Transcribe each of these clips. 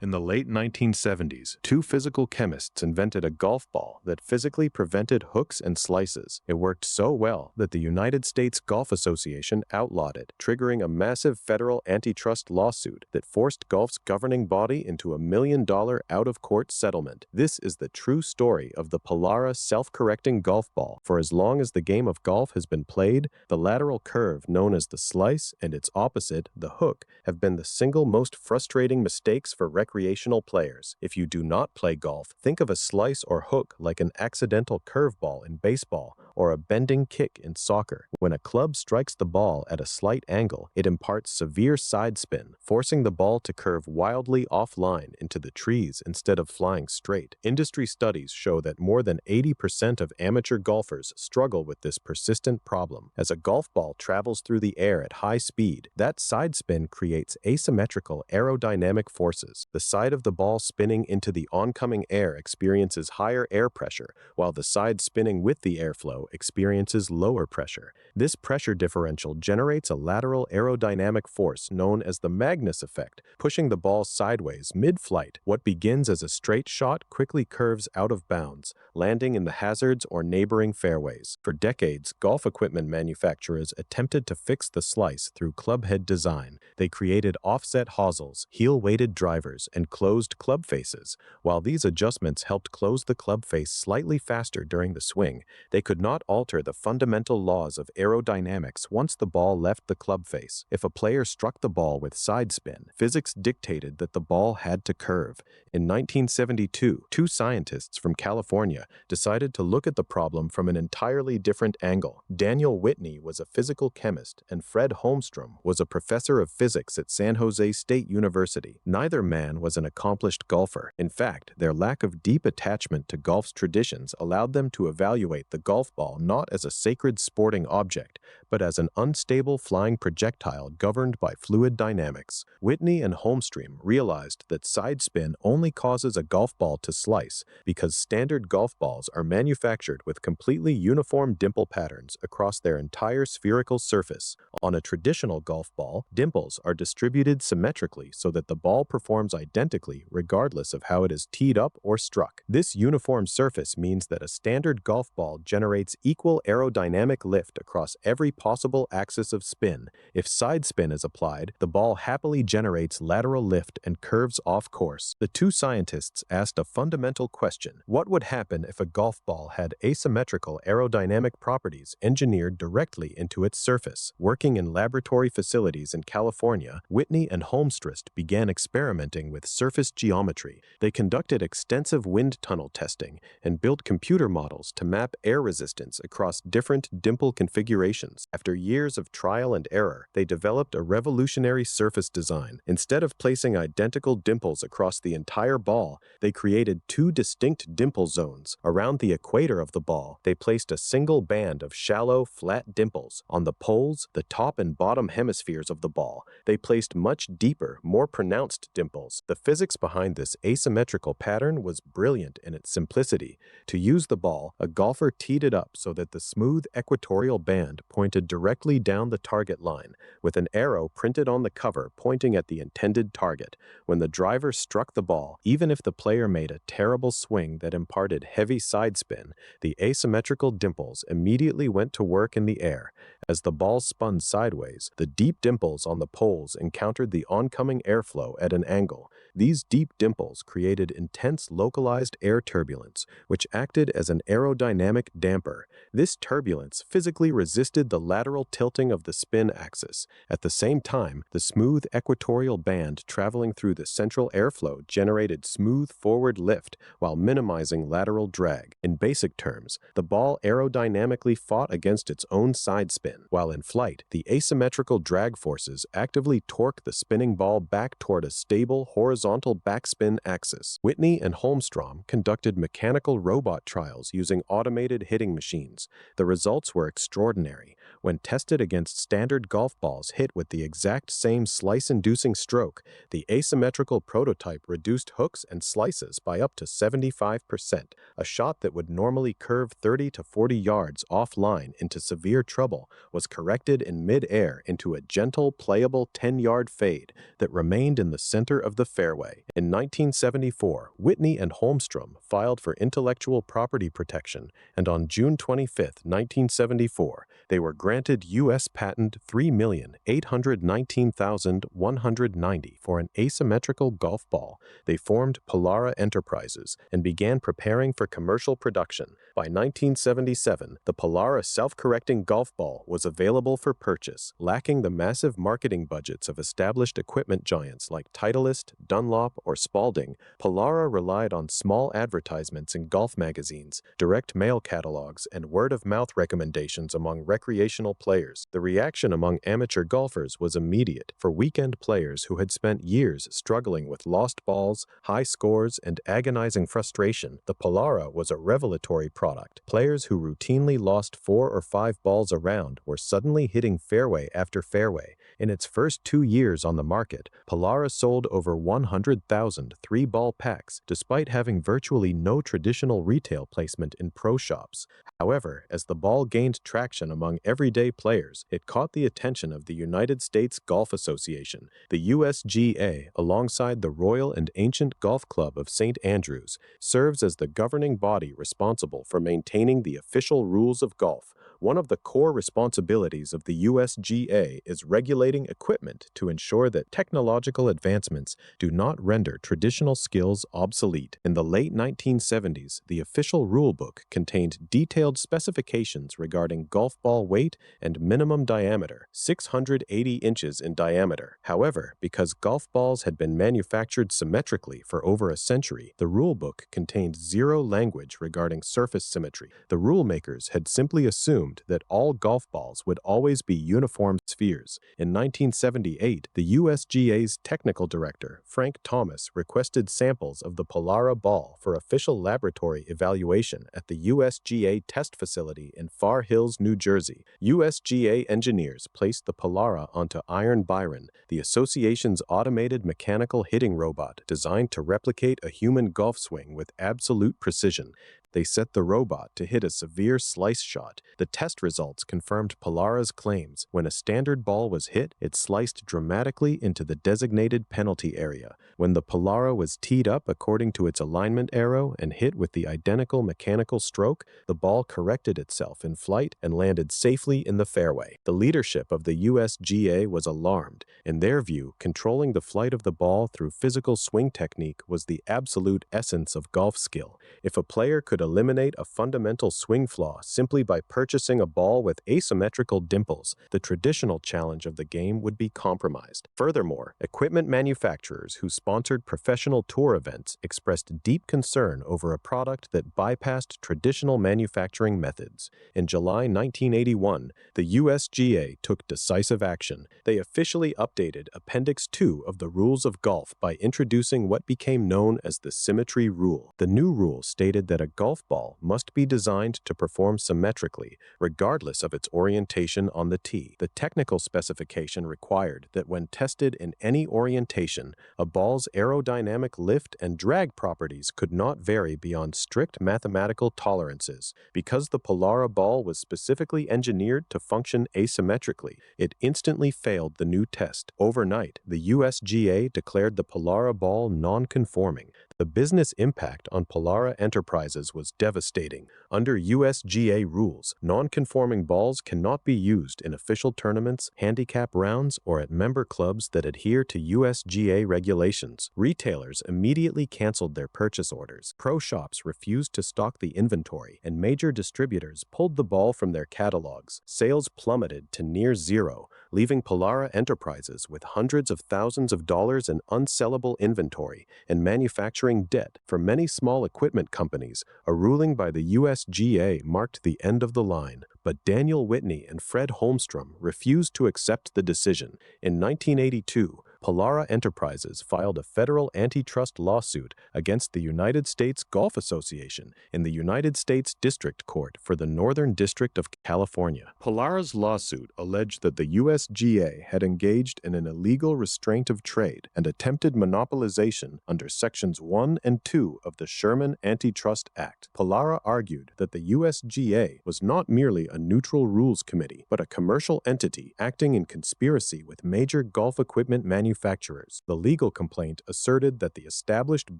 In the late 1970s, two physical chemists invented a golf ball that physically prevented hooks and slices. It worked so well that the United States Golf Association outlawed it, triggering a massive federal antitrust lawsuit that forced golf's governing body into $1 million out-of-court settlement. This is the true story of the Polara self-correcting golf ball. For as long as the game of golf has been played, the lateral curve known as the slice and its opposite, the hook, have been the single most frustrating mistakes for recreational players. If you do not play golf, think of a slice or hook like an accidental curveball in baseball or a bending kick in soccer. When a club strikes the ball at a slight angle, it imparts severe side spin, forcing the ball to curve wildly offline into the trees instead of flying straight. Industry studies show that more than 80% of amateur golfers struggle with this persistent problem. As a golf ball travels through the air at high speed, that side spin creates asymmetrical aerodynamic forces. The side of the ball spinning into the oncoming air experiences higher air pressure, while the side spinning with the airflow experiences lower pressure. This pressure differential generates a lateral aerodynamic force known as the Magnus effect, pushing the ball sideways mid-flight. What begins as a straight shot quickly curves out of bounds, landing in the hazards or neighboring fairways. For decades, golf equipment manufacturers attempted to fix the slice through clubhead design. They created offset hosels, heel-weighted drivers, and closed club faces. While these adjustments helped close the club face slightly faster during the swing, they could not alter the fundamental laws of aerodynamics once the ball left the club face. If a player struck the ball with side spin, physics dictated that the ball had to curve. In 1972, two scientists from California decided to look at the problem from an entirely different angle. Daniel Whitney was a physical chemist, and Fred Holmstrom was a professor of physics at San Jose State University. Neither man was an accomplished golfer. In fact, their lack of deep attachment to golf's traditions allowed them to evaluate the golf ball not as a sacred sporting object, but as an unstable flying projectile governed by fluid dynamics. Whitney and Holmstrom realized that side spin only causes a golf ball to slice because standard golf balls are manufactured with completely uniform dimple patterns across their entire spherical surface. On a traditional golf ball, dimples are distributed symmetrically so that the ball performs identically regardless of how it is teed up or struck. This uniform surface means that a standard golf ball generates equal aerodynamic lift across every possible axis of spin. If side spin is applied, the ball happily generates lateral lift and curves off course. The two scientists asked a fundamental question: what would happen if a golf ball had asymmetrical aerodynamic properties engineered directly into its surface? Working in laboratory facilities in California, Whitney and Holmstrom began experimenting with surface geometry. They conducted extensive wind tunnel testing and built computer models to map air resistance across different dimple configurations. After years of trial and error, they developed a revolutionary surface design. Instead of placing identical dimples across the entire ball, they created two distinct dimple zones. Around the equator of the ball, they placed a single band of shallow, flat dimples. On the poles, the top and bottom hemispheres of the ball, they placed much deeper, more pronounced dimples. The physics behind this asymmetrical pattern was brilliant in its simplicity. To use the ball, a golfer teed it up so that the smooth equatorial band pointed directly down the target line, with an arrow printed on the cover pointing at the intended target. When the driver struck the ball, even if the player made a terrible swing that imparted heavy side spin, the asymmetrical dimples immediately went to work in the air. As the ball spun sideways, the deep dimples on the poles encountered the oncoming airflow at an angle. These deep dimples created intense localized air turbulence, which acted as an aerodynamic damper. This turbulence physically resisted the lateral tilting of the spin axis. At the same time, the smooth equatorial band traveling through the central airflow generated smooth forward lift while minimizing lateral drag. In basic terms, the ball aerodynamically fought against its own side spin. While in flight, the asymmetrical drag forces actively torque the spinning ball back toward a stable horizontal backspin axis. Whitney and Holmstrom conducted mechanical robot trials using automated hitting machines. The results were extraordinary. When tested against standard golf balls hit with the exact same slice-inducing stroke, the asymmetrical prototype reduced hooks and slices by up to 75%. A shot that would normally curve 30 to 40 yards offline into severe trouble was corrected in mid-air into a gentle, playable 10-yard fade that remained in the center of the fairway. In 1974, Whitney and Holmstrom filed for intellectual property protection, and on June 25, 1974, they were granted U.S. Patent 3,819,190 for an asymmetrical golf ball. They formed Polara Enterprises and began preparing for commercial production. By 1977, the Polara self-correcting golf ball was available for purchase. Lacking the massive marketing budgets of established equipment giants like Titleist, Dunlop, or Spalding, Polara relied on small advertisements in golf magazines, direct mail catalogs, and word-of-mouth recommendations among recreational players. The reaction among amateur golfers was immediate. For weekend players who had spent years struggling with lost balls, high scores, and agonizing frustration, the Polara was a revelatory product. Players who routinely lost 4 or 5 balls a round were suddenly hitting fairway after fairway. In its first 2 years on the market, Polara sold over 100,000 3-ball packs, despite having virtually no traditional retail placement in pro shops. However, as the ball gained traction among everyday players, it caught the attention of the United States Golf Association. The USGA, alongside the Royal and Ancient Golf Club of St. Andrews, serves as the governing body responsible for maintaining the official rules of golf. One of the core responsibilities of the USGA is regulating equipment to ensure that technological advancements do not render traditional skills obsolete. In the late 1970s, the official rulebook contained detailed specifications regarding golf ball weight and minimum diameter, 680 inches in diameter. However, because golf balls had been manufactured symmetrically for over a century, the rulebook contained zero language regarding surface symmetry. The rulemakers had simply assumed that all golf balls would always be uniform spheres. In 1978, the USGA's technical director, Frank Thomas, requested samples of the Polara ball for official laboratory evaluation at the USGA test facility in Far Hills, New Jersey. USGA engineers placed the Polara onto Iron Byron, the association's automated mechanical hitting robot designed to replicate a human golf swing with absolute precision. They set the robot to hit a severe slice shot. The test results confirmed Polara's claims. When a standard ball was hit, it sliced dramatically into the designated penalty area. When the Polara was teed up according to its alignment arrow and hit with the identical mechanical stroke, the ball corrected itself in flight and landed safely in the fairway. The leadership of the USGA was alarmed. In their view, controlling the flight of the ball through physical swing technique was the absolute essence of golf skill. If a player could eliminate a fundamental swing flaw simply by purchasing a ball with asymmetrical dimples, the traditional challenge of the game would be compromised. Furthermore, equipment manufacturers who sponsored professional tour events expressed deep concern over a product that bypassed traditional manufacturing methods. In July 1981, the USGA took decisive action. They officially updated Appendix 2 of the Rules of Golf by introducing what became known as the Symmetry Rule. The new rule stated that a golf ball must be designed to perform symmetrically, regardless of its orientation on the tee. The technical specification required that when tested in any orientation, a ball's aerodynamic lift and drag properties could not vary beyond strict mathematical tolerances. Because the Polara ball was specifically engineered to function asymmetrically, it instantly failed the new test. Overnight, the USGA declared the Polara ball non-conforming. The business impact on Polara Enterprises was devastating. Under USGA rules, non-conforming balls cannot be used in official tournaments, handicap rounds, or at member clubs that adhere to USGA regulations. Retailers immediately canceled their purchase orders. Pro shops refused to stock the inventory, and major distributors pulled the ball from their catalogs. Sales plummeted to near zero, leaving Polara Enterprises with hundreds of thousands of dollars in unsellable inventory and manufacturing debt. For many small equipment companies, a ruling by the USGA marked the end of the line. But Daniel Whitney and Fred Holmstrom refused to accept the decision. In 1982, Polara Enterprises filed a federal antitrust lawsuit against the United States Golf Association in the United States District Court for the Northern District of California. Polara's lawsuit alleged that the USGA had engaged in an illegal restraint of trade and attempted monopolization under Sections 1 and 2 of the Sherman Antitrust Act. Polara argued that the USGA was not merely a neutral rules committee, but a commercial entity acting in conspiracy with major golf equipment manufacturers. The legal complaint asserted that the established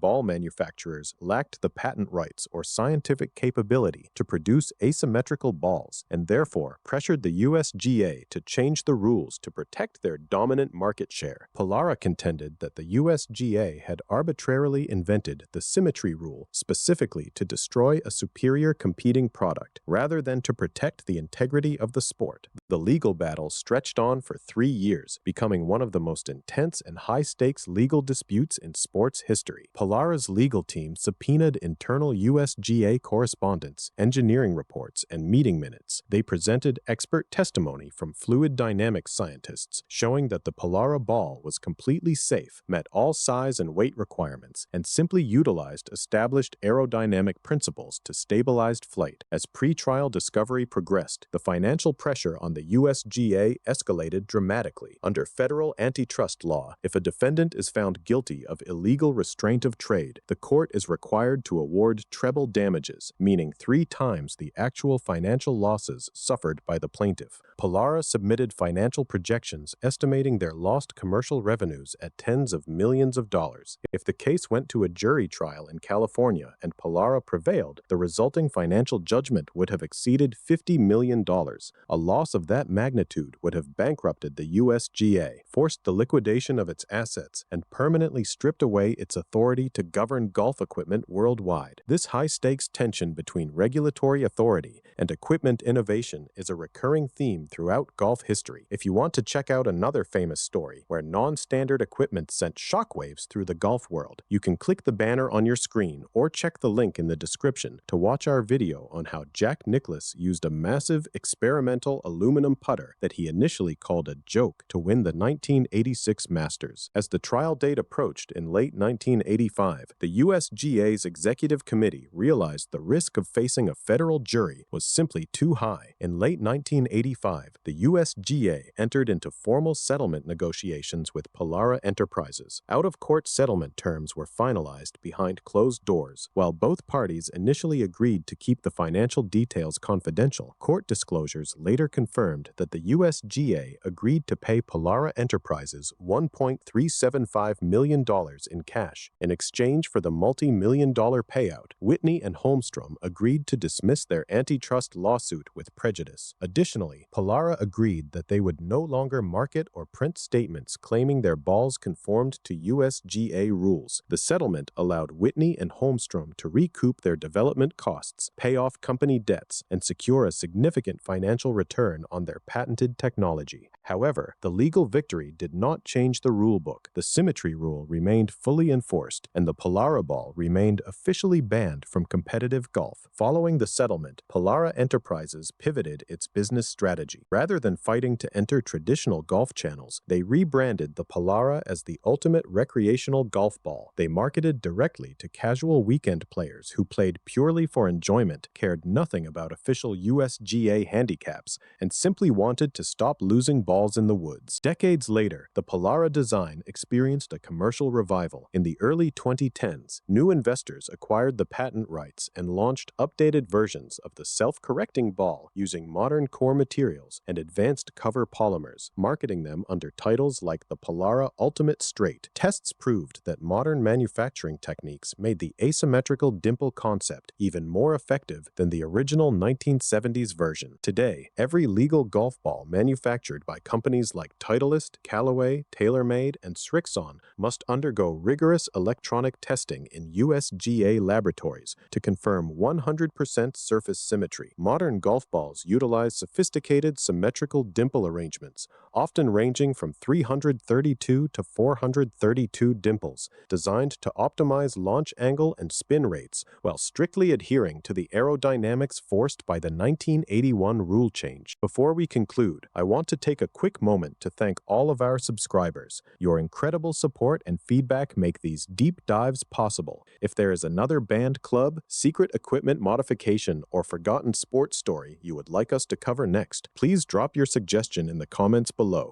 ball manufacturers lacked the patent rights or scientific capability to produce asymmetrical balls and therefore pressured the USGA to change the rules to protect their dominant market share. Polara contended that the USGA had arbitrarily invented the Symmetry Rule specifically to destroy a superior competing product rather than to protect the integrity of the sport. The legal battle stretched on for 3 years, becoming one of the most intense and high-stakes legal disputes in sports history. Polara's legal team subpoenaed internal USGA correspondence, engineering reports, and meeting minutes. They presented expert testimony from fluid dynamics scientists showing that the Polara ball was completely safe, met all size and weight requirements, and simply utilized established aerodynamic principles to stabilize flight. As pre-trial discovery progressed, the financial pressure on the USGA escalated dramatically. Under federal antitrust law, if a defendant is found guilty of illegal restraint of trade, the court is required to award treble damages, meaning 3 times the actual financial losses suffered by the plaintiff. Polara submitted financial projections estimating their lost commercial revenues at tens of millions of dollars. If the case went to a jury trial in California and Polara prevailed, the resulting financial judgment would have exceeded $50 million. A loss of that magnitude would have bankrupted the USGA, forced the liquidation of its assets, and permanently stripped away its authority to govern golf equipment worldwide. This high-stakes tension between regulatory authority and equipment innovation is a recurring theme throughout golf history. If you want to check out another famous story where non-standard equipment sent shockwaves through the golf world, you can click the banner on your screen or check the link in the description to watch our video on how Jack Nicklaus used a massive experimental aluminum putter that he initially called a joke to win the 1986 Masters. As the trial date approached in late 1985, the USGA's executive committee realized the risk of facing a federal jury was simply too high. In late 1985, the USGA entered into formal settlement negotiations with Polara Enterprises. Out-of-court settlement terms were finalized behind closed doors. While both parties initially agreed to keep the financial details confidential, court disclosures later confirmed that the USGA agreed to pay Polara Enterprises $1.375 million in cash. In exchange for the multi-million-dollar payout, Whitney and Holmstrom agreed to dismiss their antitrust lawsuit with prejudice. Additionally, Polara agreed that they would no longer market or print statements claiming their balls conformed to USGA rules. The settlement allowed Whitney and Holmstrom to recoup their development costs, pay off company debts, and secure a significant financial return on their patented technology. However, the legal victory did not change the rulebook. The Symmetry Rule remained fully enforced, and the Polara ball remained officially banned from competitive golf. Following the settlement, Polara Enterprises pivoted its business strategy. Rather than fighting to enter traditional golf channels, they rebranded the Polara as the ultimate recreational golf ball. They marketed directly to casual weekend players who played purely for enjoyment, cared nothing about official USGA handicaps, and simply wanted to stop losing balls in the woods. Decades later, the Polara design experienced a commercial revival. In the early 2010s, new investors acquired the patent rights and launched updated versions of the self-correcting ball using modern core materials and advanced cover polymers, marketing them under titles like the Polara Ultimate Straight. Tests proved that modern manufacturing techniques made the asymmetrical dimple concept even more effective than the original 1970s version. Today, every legal golf ball manufactured by companies like Titleist, Callaway, TaylorMade, and Srixon must undergo rigorous electronic testing in USGA laboratories to confirm 100% surface symmetry. symmetry. Modern golf balls utilize sophisticated symmetrical dimple arrangements, often ranging from 332 to 432 dimples, designed to optimize launch angle and spin rates while strictly adhering to the aerodynamics forced by the 1981 rule change. Before we conclude, I want to take a quick moment to thank all of our subscribers. Your incredible support and feedback make these deep dives possible. If there is another band club, secret equipment modification, or forgotten sports story you would like us to cover next, please drop your suggestion in the comments below.